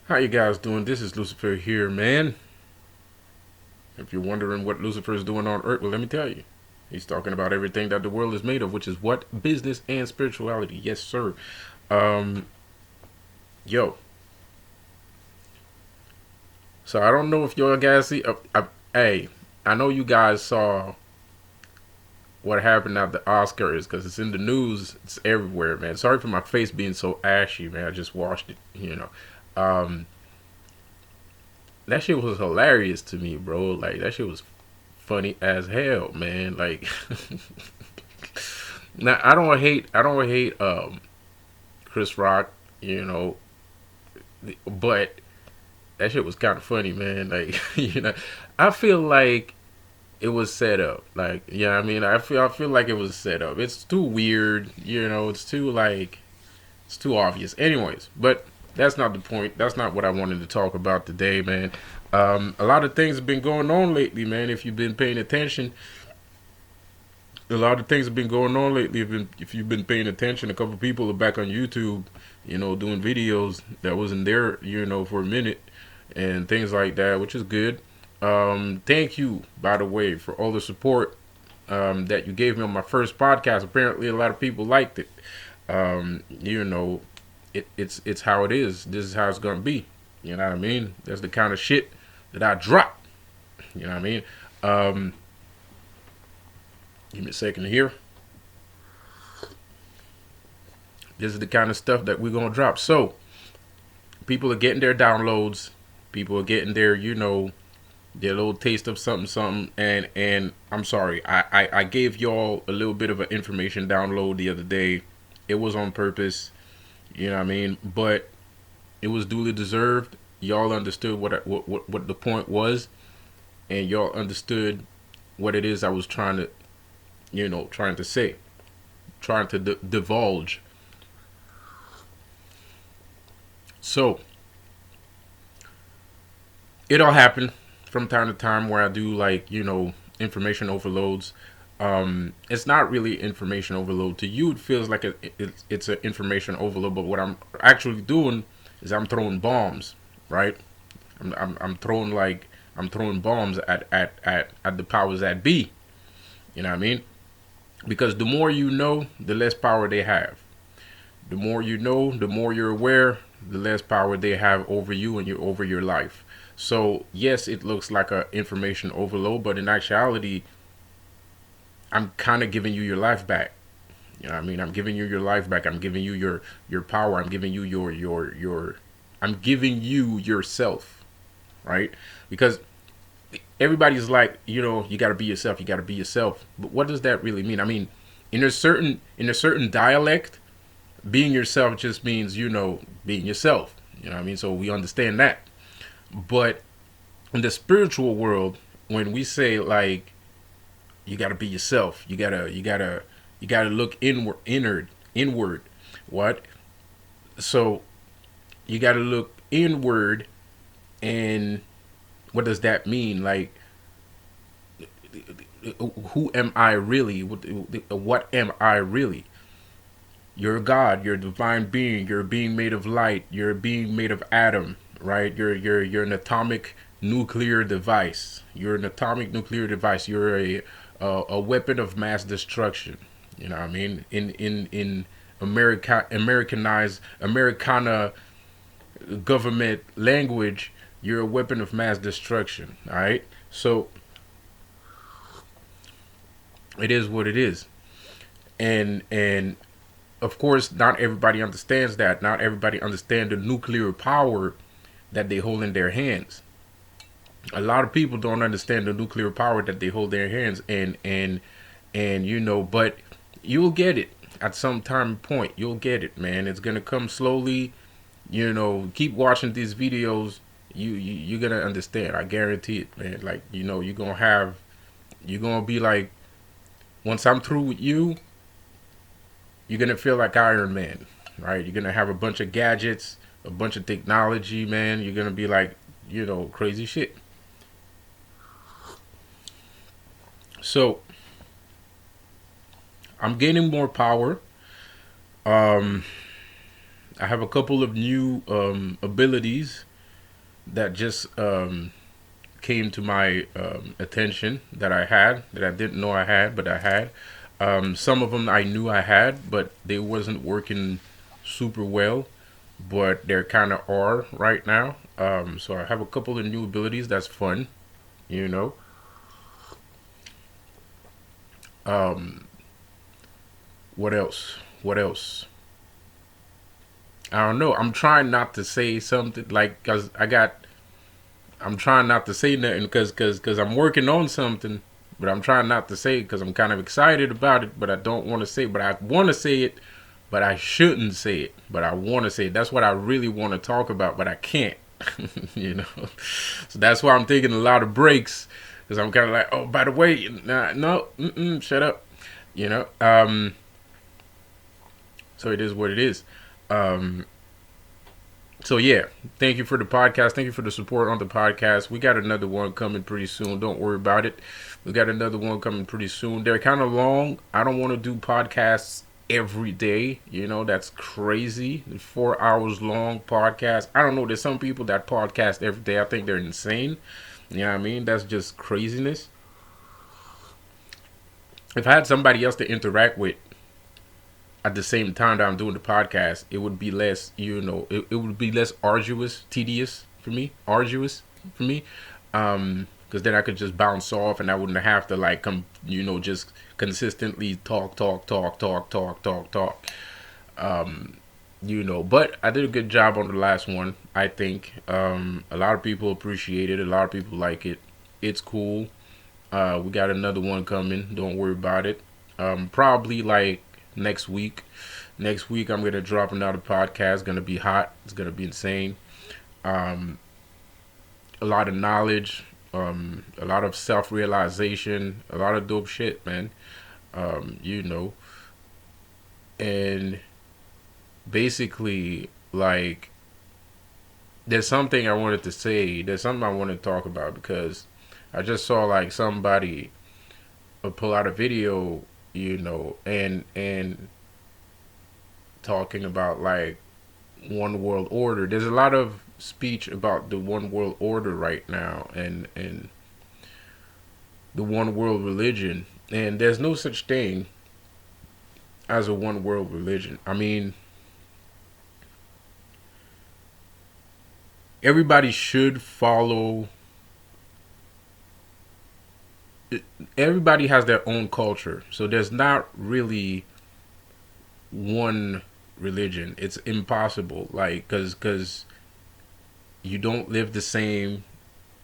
How you guys doing? This is Lucifer here, man. If you're wondering what Lucifer is doing on Earth, well, let me tell you. He's talking about everything that the world is made of, which is what? Business and spirituality. Yes, sir. Um, yo. So I don't know if y'all guys see. Hey, I know you guys saw what happened at the Oscars because it's in the news. It's everywhere, man. Sorry for my face being so ashy, man. I just washed it. Um, that shit was hilarious to me, bro. Like that shit was funny as hell, man. Like now I don't hate Chris Rock, you know, but that shit was kind of funny, man. Like I feel like it was set up. Like yeah, I mean, I feel like it was set up. It's too weird, it's too like it's too obvious. Anyways, but that's not the point. That's not what I wanted to talk about today, man. A lot of things have been going on lately, man. If you've been paying attention, a lot of things have been going on lately. If you've been paying attention, a couple people are back on YouTube, doing videos that wasn't there, for a minute, and things like that, which is good. Thank you, by the way, for all the support that you gave me on my first podcast. Apparently, a lot of people liked it. It's how it is. This is how it's gonna be. You know what I mean? That's the kind of shit that I drop. You know what I mean? Um, Give me a second here. This is the kind of stuff that we're gonna drop. So people are getting their downloads. People are getting their little taste of something, something. And I'm sorry, I gave y'all a little bit of an information download the other day. It was on purpose, you know what I mean. But it was duly deserved. Y'all understood what the point was, and y'all understood what it is I was trying to say, trying to divulge. So it all happened from time to time where I do like information overloads. It's not really information overload to you. It feels like it's an information overload, but what I'm actually doing is I'm throwing bombs, right? I'm throwing I'm throwing bombs at the powers that be. You know what I mean? Because the more you know, the less power they have. The more you know, the more you're aware, the less power they have over you and over your life. So yes, it looks like a information overload, but in actuality, I'm kind of giving you your life back. You know what I mean? I'm giving you your life back. I'm giving you your power. I'm giving you your I'm giving you yourself, right? Because everybody's like, you got to be yourself. You got to be yourself. But what does that really mean? I mean, in a certain dialect, being yourself just means being yourself. You know what I mean? So we understand that. But in the spiritual world, when we say like you got to be yourself, you gotta look inward. What? So you got to look inward, and what does that mean? Like, who am I really? What am I really? You're God. You're a divine being. You're a being made of light. You're a being made of atom. Right? You're an atomic nuclear device. You're an atomic nuclear device. You're a weapon of mass destruction. You know what I mean? In Americana government language, you're a weapon of mass destruction. All right. So it is what it is, and of course, not everybody understands that. Not everybody understands the nuclear power that they hold in their hands. A lot of people don't understand the nuclear power that they hold in their hands, and but you'll get it at some time point. You'll get it, man. It's gonna come slowly. Keep watching these videos. You're gonna understand. I guarantee it, man. Like you're gonna be like, once I'm through with you, you're gonna feel like Iron Man, right? You're gonna have a bunch of gadgets, a bunch of technology, man. You're gonna be like, crazy shit. So I'm gaining more power. Um, I have a couple of new abilities that just came to my attention that I didn't know I had, but I had. Some of them I knew I had, but they wasn't working super well. But they're kind of are right now. So I have a couple of new abilities. That's fun, you know. Um, what else? What else? I don't know. I'm trying not to say something like because I got. I'm trying not to say nothing because I'm working on something, but I'm trying not to say it because I'm kind of excited about it, but I don't want to say it. But I want to say it, but I shouldn't say it. But I want to say it. That's what I really want to talk about, but I can't. you know, so that's why I'm taking a lot of breaks because I'm kind of like, oh, by the way, nah, no, shut up. You know, so it is what it is. Um, so yeah, thank you for the podcast. Thank you for the support on the podcast. We got another one coming pretty soon. Don't worry about it. We got another one coming pretty soon. They're kind of long. I don't want to do podcasts every day. You know, that's crazy. 4 hours long podcast. I don't know. There's some people that podcast every day. I think they're insane. You know what I mean? That's just craziness. If I had somebody else to interact with at the same time that I'm doing the podcast, it would be less, it would be less tedious for me, arduous for me. Because then I could just bounce off and I wouldn't have to like just consistently talk. But I did a good job on the last one, I think. A lot of people appreciate it. A lot of people like it. It's cool. We got another one coming. Don't worry about it. Probably like next week. Next week, I'm gonna drop another podcast. It's gonna be hot. It's gonna be insane. Um, a lot of knowledge. A lot of self-realization. A lot of dope shit, man. You know, and basically, like, there's something I wanted to say. There's something I want to talk about because I just saw like somebody pull out a video, and talking about like one world order. There's a lot of speech about the one world order right now and the one world religion. And there's no such thing as a one world religion. I mean, everybody should follow. Everybody has their own culture, so there's not really one religion. It's impossible, like, because you don't live the same,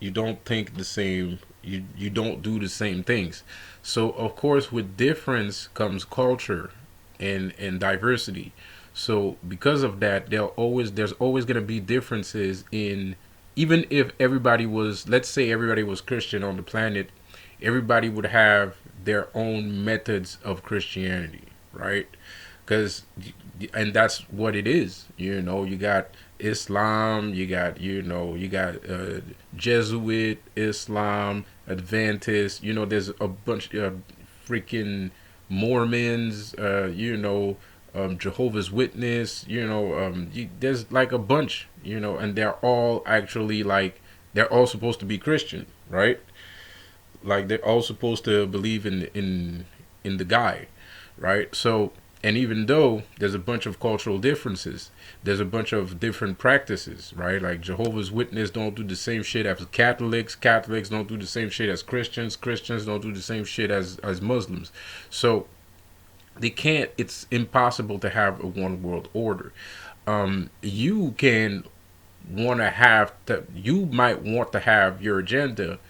you don't think the same, you don't do the same things. So of course, with difference comes culture and diversity. So because of that, there's always going to be differences in, even if everybody was, let's say everybody was Christian on the planet, everybody would have their own methods of Christianity, right? Because, and that's what it is. You got Islam, you got Jesuit Islam, Adventist. There's a bunch of freaking Mormons. Jehovah's Witness. There's like a bunch. And they're all actually like, they're all supposed to be Christian, right? Like they're all supposed to believe in the guy, right? So, and even though there's a bunch of cultural differences, there's a bunch of different practices, right? Like Jehovah's Witness don't do the same shit as Catholics. Catholics don't do the same shit as Christians. Christians don't do the same shit as Muslims. So they can't. It's impossible to have a one world order. You can want to have to. You might want to have your agenda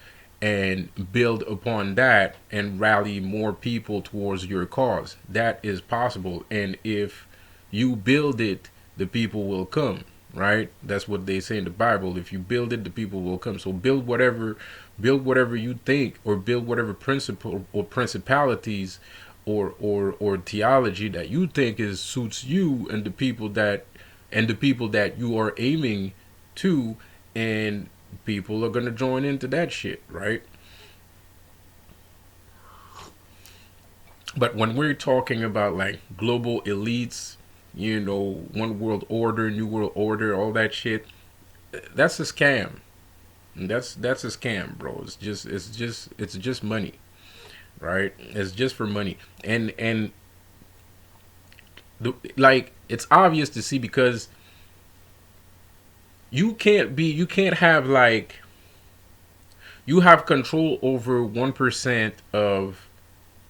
and build upon that and rally more people towards your cause. That is possible. And if you build it, the people will come, right? That's what they say in the Bible. If you build it, the people will come. So build whatever you think, or build whatever principle or principalities or theology that you think suits you and the people that you are aiming to, and people are gonna join into that shit, right? But when we're talking about like global elites, one world order, new world order, all that shit, that's a scam. That's a scam, bro. It's just money, right? It's just for money, and like it's obvious to see because you can't have like you have control over 1% of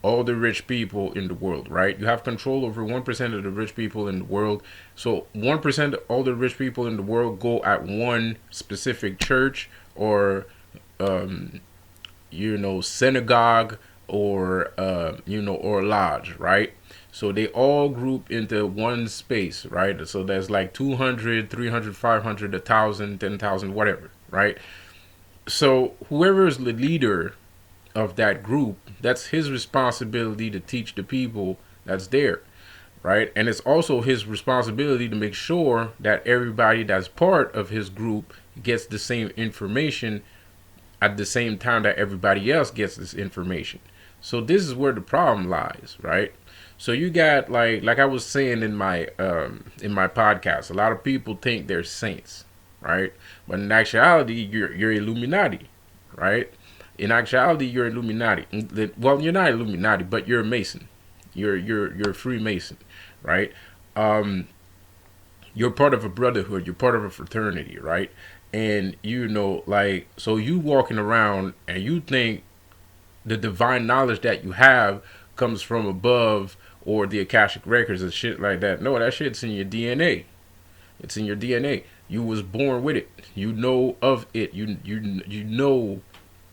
all the rich people in the world, right? You have control over 1% of the rich people in the world. So 1% of all the rich people in the world go at one specific church or um, synagogue or or lodge, right? So they all group into one space, right? So there's like 200, 300, 500, 1,000, 10,000, whatever, right? So whoever is the leader of that group, that's his responsibility to teach the people that's there, right? And it's also his responsibility to make sure that everybody that's part of his group gets the same information at the same time that everybody else gets this information. So this is where the problem lies, right? So you got like I was saying in my podcast, a lot of people think they're saints, right? But in actuality, you're Illuminati, right? In actuality, you're Illuminati. Well, you're not Illuminati, but you're a Mason. You're a Freemason, right? Um, you're part of a brotherhood. You're part of a fraternity, right? And like, so you walking around and you think the divine knowledge that you have comes from above or the Akashic records and shit like that. No, that shit's in your DNA. It's in your DNA. You was born with it. You know of it. You know,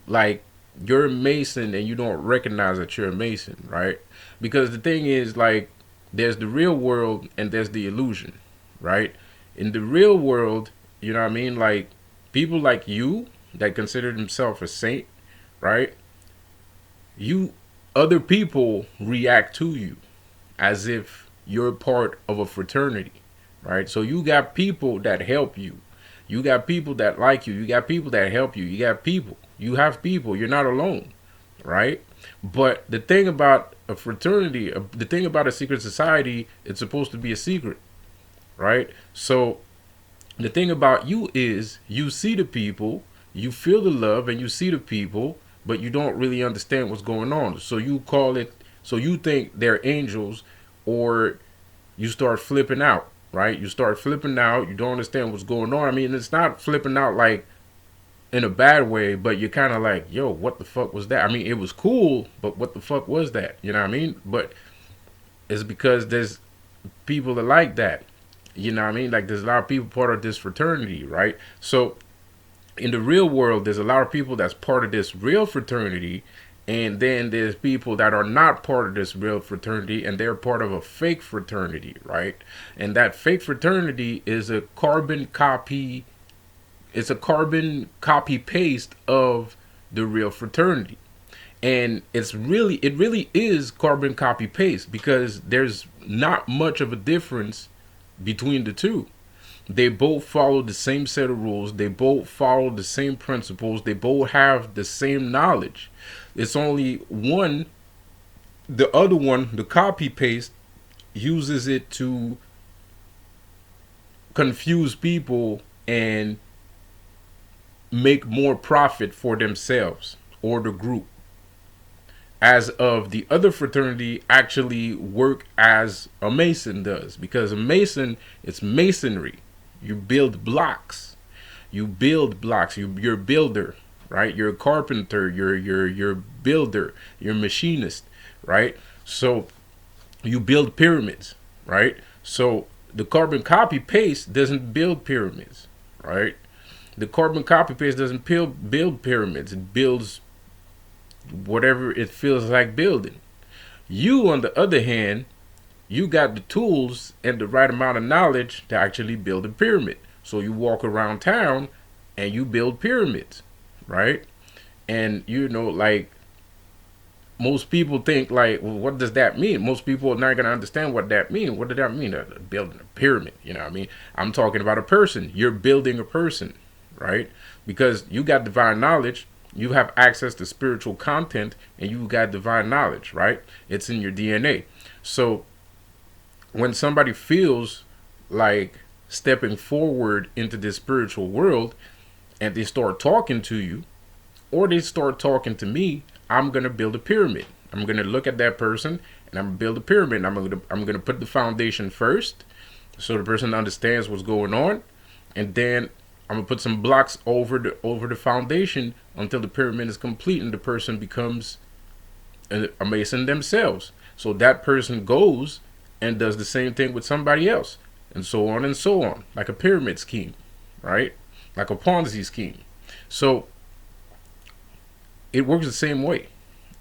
like, you're a Mason and you don't recognize that you're a Mason, right? Because the thing is, like, there's the real world and there's the illusion, right? In the real world, you know what I mean? Like, people like you that consider themselves a saint, right? You, other people react to you as if you're part of a fraternity, right? So you got people that help you. You got people that like you. You got people that help you. You got people. You have people. You're not alone, right? But the thing about a fraternity, the thing about a secret society, it's supposed to be a secret, right? So the thing about you is you see the people, you feel the love, and you see the people, but you don't really understand what's going on. So you call it, so you think they're angels, or you start flipping out, right? You start flipping out. You don't understand what's going on. I mean, it's not flipping out like in a bad way, but you're kind of like, yo, what the fuck was that? I mean, it was cool, but what the fuck was that? You know what I mean? But it's because there's people that like that. You know what I mean? Like, there's a lot of people part of this fraternity, right? So in the real world, there's a lot of people that's part of this real fraternity, and then there's people that are not part of this real fraternity, and they're part of a fake fraternity, right? And that fake fraternity is a carbon copy. It's a carbon copy paste of the real fraternity. And it really is carbon copy paste because there's not much of a difference between the two. They both follow the same set of rules. They both follow the same principles. They both have the same knowledge. It's only one, the other one, the copy paste, uses it to confuse people and make more profit for themselves or the group. As of the other fraternity actually work as a mason does, because a mason, it's masonry. You build blocks. You're a builder, right? You're a carpenter. You're a builder. You're a machinist, right? So you build pyramids, right? So the carbon copy paste doesn't build pyramids, right? The carbon copy paste doesn't build pyramids. It builds whatever it feels like building. You, on the other hand, you got the tools and the right amount of knowledge to actually build a pyramid. So you walk around town and you build pyramids, right? And like, most people think like, well, what does that mean? Most people are not gonna understand what that means. What did that mean? Building a pyramid, you know what I mean? I'm talking about a person. You're building a person, right? Because you got divine knowledge, you have access to spiritual content, and you got divine knowledge, right? It's in your DNA. So when somebody feels like stepping forward into this spiritual world and they start talking to you, or they start talking to me, I'm gonna build a pyramid. I'm gonna look at that person and I'm gonna build a pyramid. I'm gonna put the foundation first, so the person understands what's going on, and then I'm gonna put some blocks over the foundation until the pyramid is complete and the person becomes a mason themselves. So that person goes and does the same thing with somebody else, and so on, like a pyramid scheme, right? Like a Ponzi scheme. So it works the same way.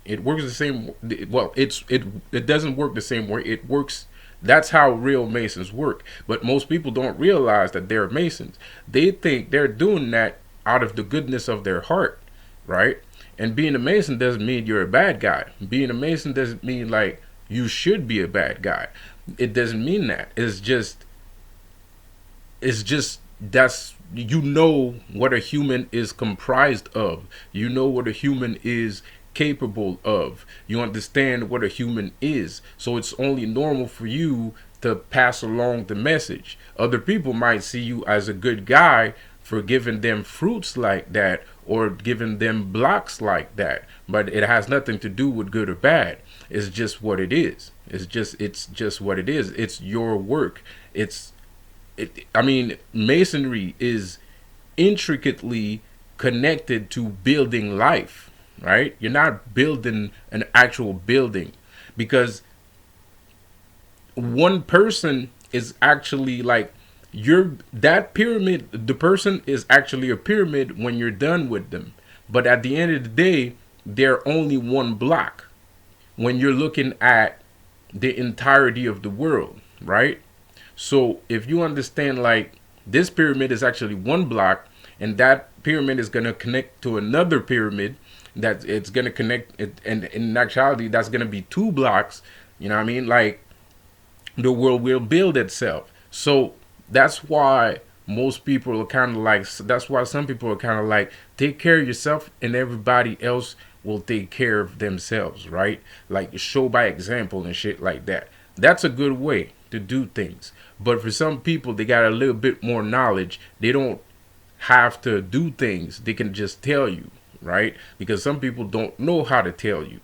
It works the same. Well, it doesn't work the same way. It works. That's how real Masons work. But most people don't realize that they're Masons. They think they're doing that out of the goodness of their heart, right? And being a Mason doesn't mean you're a bad guy. Being a Mason doesn't mean like you should be a bad guy. It doesn't mean that. It's just that's, you know what a human is comprised of. You know what a human is capable of. You understand what a human is. So it's only normal for you to pass along the message. Other people might see you as a good guy for giving them fruits like that or giving them blocks like that. But it has nothing to do with good or bad. It's just what it is. It's just what it is. It's your work. I mean, masonry is intricately connected to building life, right? You're not building an actual building, because one person is actually like, that pyramid, the person is actually a pyramid when you're done with them. But at the end of the day, they're only one block when you're looking at the entirety of the world, right? So if you understand, like, this pyramid is actually one block, and that pyramid is going to connect to another pyramid that it's going to connect it, and in actuality that's going to be two blocks, you know what I mean? Like, the world will build itself. So that's why most people are kind of like, that's why some people are kind of like, take care of yourself and everybody else will take care of themselves, right? Like, show by example and shit like that. That's a good way to do things. But for some people, they got a little bit more knowledge. They don't have to do things. They can just tell you, right? Because some people don't know how to tell you.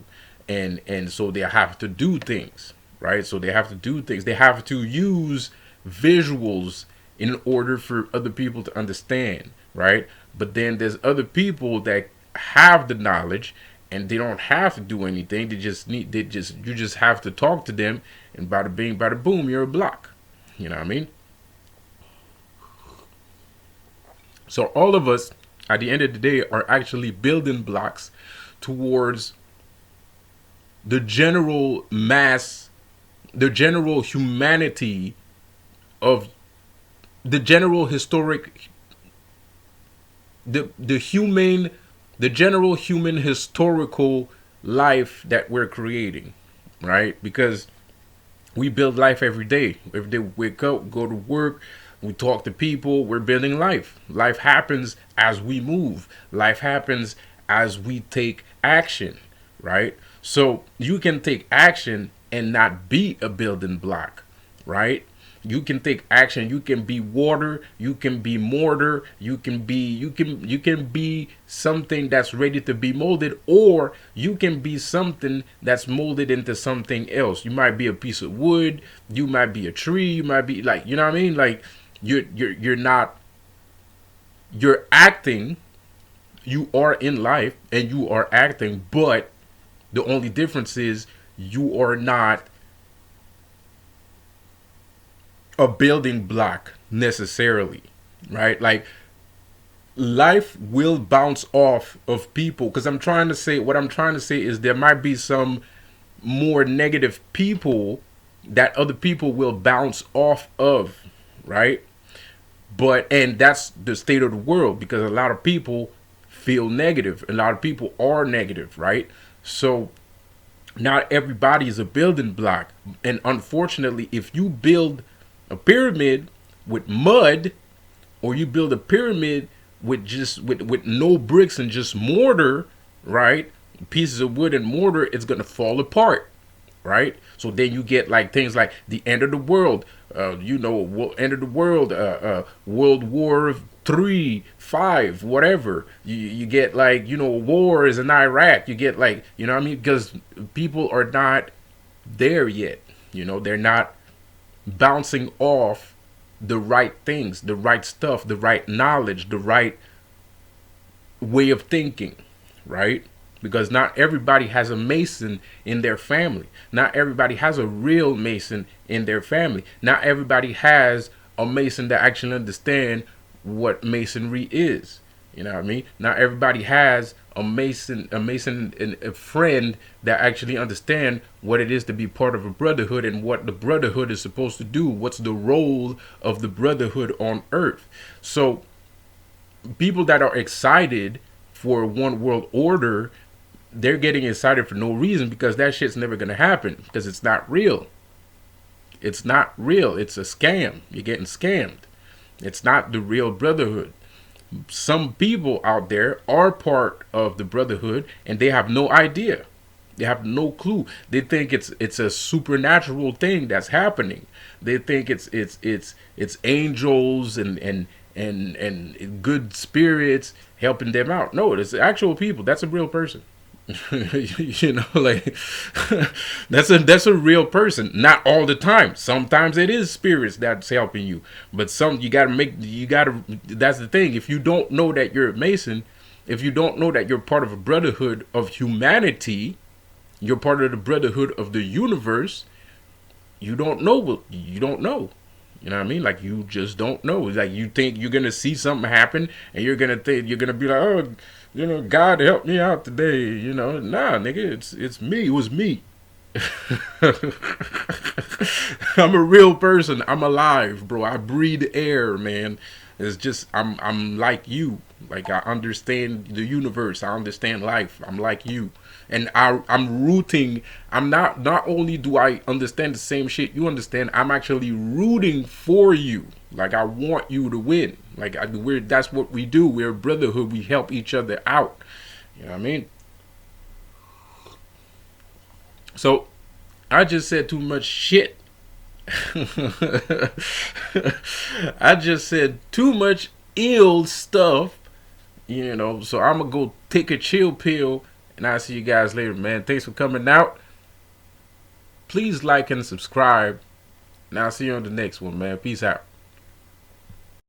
And so they have to do things, right? So they have to do things. They have to use visuals in order for other people to understand, right? But then there's other people that have the knowledge and they don't have to do anything. You just have to talk to them, and bada bing, bada boom, you're a block. You know what I mean? So all of us, at the end of the day, are actually building blocks towards the general mass, the general humanity of the general historic, the humane, the general human historical life that we're creating, right? Because we build life every day. Every day we wake up, go to work, we talk to people, we're building life. Life happens as we move. Life happens as we take action, right? So you can take action and not be a building block, right? You can take action. You can be water. You can be mortar. You can be something that's ready to be molded, or you can be something that's molded into something else. You might be a piece of wood. You might be a tree. You might be like, you know what I mean? Like, you're not. You're acting. You are in life and you are acting, but the only difference is you are not a building block necessarily, right? Like, life will bounce off of people, because what I'm trying to say is there might be some more negative people that other people will bounce off of, right? And that's the state of the world, because a lot of people feel negative. A lot of people are negative, right? So not everybody is a building block. And unfortunately, if you build a pyramid with mud, or you build a pyramid with with no bricks and just mortar, right? Pieces of wood and mortar, it's gonna fall apart. right? So then you get like things like the end of the world, end of the world, World War three, five, whatever. You get like wars in Iraq. You get like what I mean, because people are not there yet. They're not bouncing off the right things, the right stuff, the right knowledge, the right way of thinking, right? Because not everybody has a Mason in their family. Not everybody has a real Mason in their family. Not everybody has a Mason that actually understand what Masonry is. You know what I mean? Not everybody has a Mason, and a friend that actually understand what it is to be part of a brotherhood and what the brotherhood is supposed to do. What's the role of the brotherhood on Earth? So people that are excited for one world order, they're getting excited for no reason, because that shit's never gonna happen, because it's not real. It's not real. It's a scam. You're getting scammed. It's not the real brotherhood. Some people out there are part of the brotherhood and they have no idea. They have no clue. They think it's a supernatural thing that's happening. They think it's angels and good spirits helping them out. No, it's actual people. That's a real person. Like that's a real person. Not all the time. Sometimes it is spirits that's helping you, but that's the thing. If you don't know that you're a Mason, if you don't know that you're part of a brotherhood of humanity, you're part of the brotherhood of the universe, you don't know what you don't know. You know what I mean? Like, you just don't know. Like, you think you're gonna see something happen, and you're gonna be like, oh, God help me out today. Nah, nigga, it's me. It was me. I'm a real person. I'm alive, bro. I breathe air, man. It's just I'm like you. Like, I understand the universe. I understand life. I'm like you. And I'm rooting. I'm not only do I understand the same shit you understand, I'm actually rooting for you. Like, I want you to win. Like, that's what we do. We're a brotherhood. We help each other out. You know what I mean? So, I just said too much shit. I just said too much ill stuff. So I'm gonna go take a chill pill, and I'll see you guys later, man. Thanks for coming out. Please like and subscribe, and I'll see you on the next one, man. Peace out.